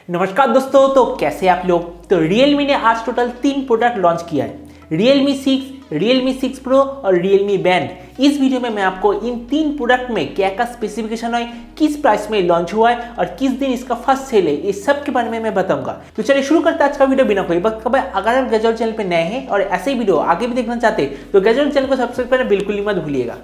नमस्कार दोस्तों, तो कैसे आप लोग। तो Realme ने आज टोटल 3 प्रोडक्ट लॉन्च किया है, Realme 6, Realme 6 Pro और Realme Band। इस वीडियो में मैं आपको इन 3 प्रोडक्ट में क्या क्या स्पेसिफिकेशन है, किस प्राइस में लॉन्च हुआ है और किस दिन इसका फर्स्ट सेल है, ये सब के बारे में मैं बताऊंगा। तो चलिए शुरू करते हैं आज का वीडियो बिना कोई वक्त खबर। अगर आप गैजेट चैनल पे नए हैं और ऐसे ही वीडियो आगे भी देखना चाहते हैं तो गैजेट चैनल को सब्सक्राइब करना बिल्कुल ही मत भूलिएगा।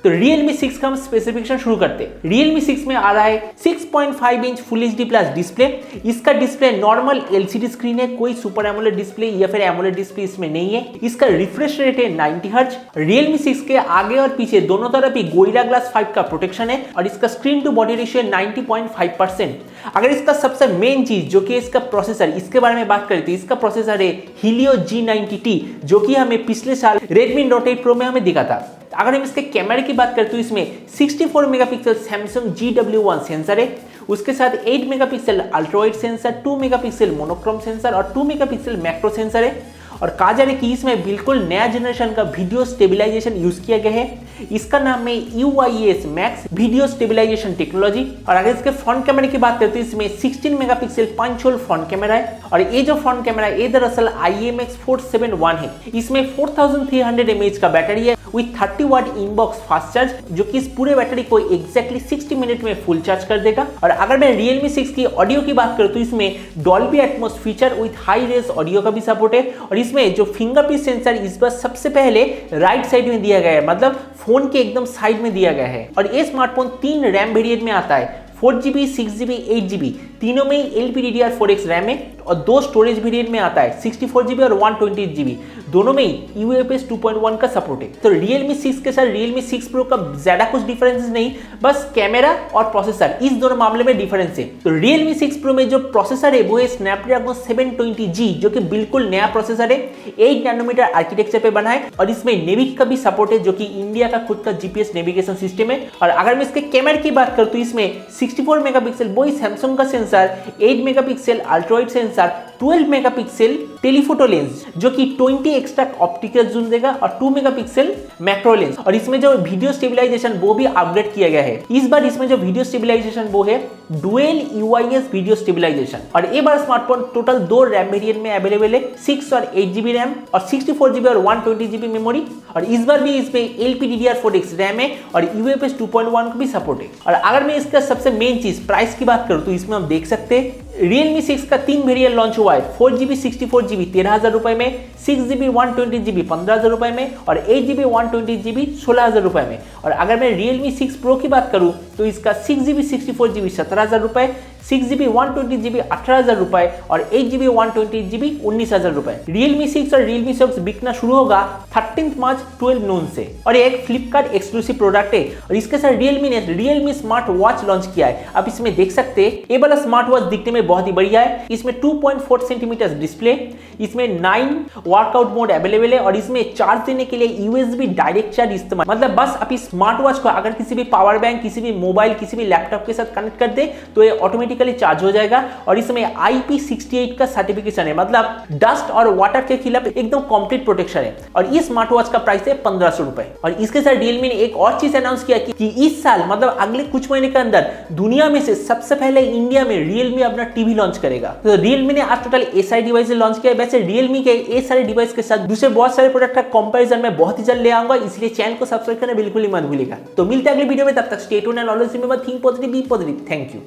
तो Realme 6 का हम स्पेसिफिकेशन शुरू करते हैं। Realme 6 में आ रहा है 6.5 inch full HD plus display. इसका डिस्प्ले नॉर्मल एलसीडी स्क्रीन है, कोई सुपर एमोलेड डिस्प्ले या फिर एमोलेड डिस्प्ले इसमें नहीं है। इसका रिफ्रेश रेट है 90 हर्ट्ज। Realme 6 के आगे और पीछे दोनों तरफ ही गोरिल्ला ग्लास 5 का प्रोटेक्शन है और इसका स्क्रीन टू बॉडी रेशियो 90.5%। अगर इसका सबसे मेन चीज जो कि इसका प्रोसेसर, इसके बारे में बात करें तो इसका प्रोसेसर है helio G90T, जो कि हमें पिछले साल Redmi Note 8 Pro में हमें दिखा था। अगर हम इसके कैमरे की बात करते तो इसमें 64 मेगापिक्सल सैमसंग GW1 सेंसर है, उसके साथ 8 megapixel ultra wide sensor, 2 megapixel monochrome sensor और 2 मेगापिक्सल मैक्रो सेंसर है। और कहा जा रहा है कि इसमें बिल्कुल नया जनरेशन का वीडियो स्टेबलाइजेशन यूज किया गया है। इसका नाम है UIS max video stabilisation technology. और अगर इसके फ्रंट कैमरे की बात करते हैं तो इसमें 16 megapixel punch hole front camera है और ये जो फ्रंट कैमरा है ये दरअसल IMX471 है। इसमें 4300 mAh का बैटरी है with 30 watt inbox fast charge, जो कि इस पूरे बैटरी को एग्जैक्टली 60 मिनट में फुल चार्ज कर देगा। और अगर मैं Realme 6 की ऑडियो की बात करूं तो इसमें Dolby Atmos feature with high res audio का भी सपोर्ट है। और इसमें जो फिंगरप्रिंट सेंसर इस बार सबसे पहले राइट साइड में दिया गया है, मतलब फोन के एकदम साइड में दिया गया है। और ये स्मार्टफोन 3 रैम वेरिएंट में आता है, 4GB, 6GB, 8GB। तीनों में LPDDR4X रैम है और 2 स्टोरेज वेरिएंट में आता है, 64GB और 128GB। दोनों में ही UFS 2.1 का सपोर्ट है। तो Realme 6 के साथ Realme 6 Pro का ज्यादा कुछ डिफरेंस नहीं, बस कैमरा और प्रोसेसर, इस दोनों मामले में डिफरेंस है। तो Realme 6 Pro में जो प्रोसेसर है वो है Snapdragon 720G, जो कि बिल्कुल नया प्रोसेसर है, 8 नैनोमीटर आर्किटेक्चर पे बना है। और इसमें NAVIC का भी सपोर्ट है, जो कि इंडिया का खुद का GPS नेविगेशन सिस्टम है। और अगर मैं इसके कैमरे की बात करूं तो इसमें 64 मेगापिक्सल वही सैमसंग का sensor, 8 megapixel ultra wide sensor, 12 megapixel telephoto lens जो कि 20 एक्स्ट्रा ऑप्टिकल जूम देगा और 2 मेगापिक्सल मैक्रो लेंस। और इसमें जो वीडियो स्टेबलाइजेशन वो भी अपग्रेड किया गया है। इस बार इसमें जो वीडियो स्टेबलाइजेशन वो है डुअल UIS वीडियो स्टेबलाइजेशन। और एक बार स्मार्टफोन टोटल 2 रैम वेरिएंट में अवेलेबल है, 6 और 8GB रैम और 64GB और 128GB मेमोरी। और इस बार भी इसमें LPDDR4X रैम है और UFS 2.1 का भी सपोर्ट है। और अगर मैं इसका सबसे मेन चीज प्राइस की बात करूं तो इसमें हम देख सकते हैं Realme 6 का 3 वेरिएंट लॉन्च हुआ है, 4GB 64GB 13,000 रुपए में, 6GB 128GB 15,000 रुपए में और 8GB 128GB 16,000 रुपए में। और अगर मैं Realme 6 Pro की बात करूं तो इसका 6GB 64GB 17,000 रुपए, 6GB 128GB 18,000 रुपए और 8GB 128GB 19,000 रुपए। Realme 6 और Realme 6 बिकना शुरू होगा 13 मार्च 12 नून से। और ये एक फ्लिपकार्ट एक्सक्लूसिव प्रोडक्ट है। और इसके साथ Realme ने Realme स्मार्ट वॉच लॉन्च किया है। आप इसमें देख सकते हैं ये वाला स्मार्ट वॉच दिखने में बहुत ही बढ़िया है। इसमें 2.4 सेंटीमीटर डिस्प्ले, इसमें 9 वर्कआउट मोड अवेलेबल है और इसमें चार्ज देने के लिए USB डायरेक्ट चार्ज इस्तेमाल, मतलब बस आप इस स्मार्ट वॉच को अगर किसी भी पावर बैंक, किसी भी मोबाइल, किसी भी लैपटॉप के साथ कनेक्ट कर दे तो ये ऑटोमेटिकली चार्ज हो जाएगा। और इसमें IP68 का सर्टिफिकेशन है, मतलब डस्ट और वाटर के खिलाफ एकदम कंप्लीट प्रोटेक्शन है। और इस स्मार्ट वॉच का प्राइस है 1500 रुपए। और इसके साथ Realme ने एक और चीज अनाउंस किया कि इस साल, मतलब अगले कुछ महीने के अंदर दुनिया में से सबसे पहले इंडिया में Realme अपना टीवी लॉन्च करेगा। तो Realme ने आज टोटल ये सारे डिवाइस लॉन्च किया है। वैसे Realme के ये सारे डिवाइस के साथ दूसरे बहुत सारे प्रोडक्ट का कंपैरिजन मैं बहुत ही जल्द ले आऊंगा, इसलिए चैनल को सब्सक्राइब करना बिल्कुल ही मत भूलिएगा। तो मिलते हैं अगले वीडियो में, तब तक stay tuned and always remember think positive, be positive. Thank you.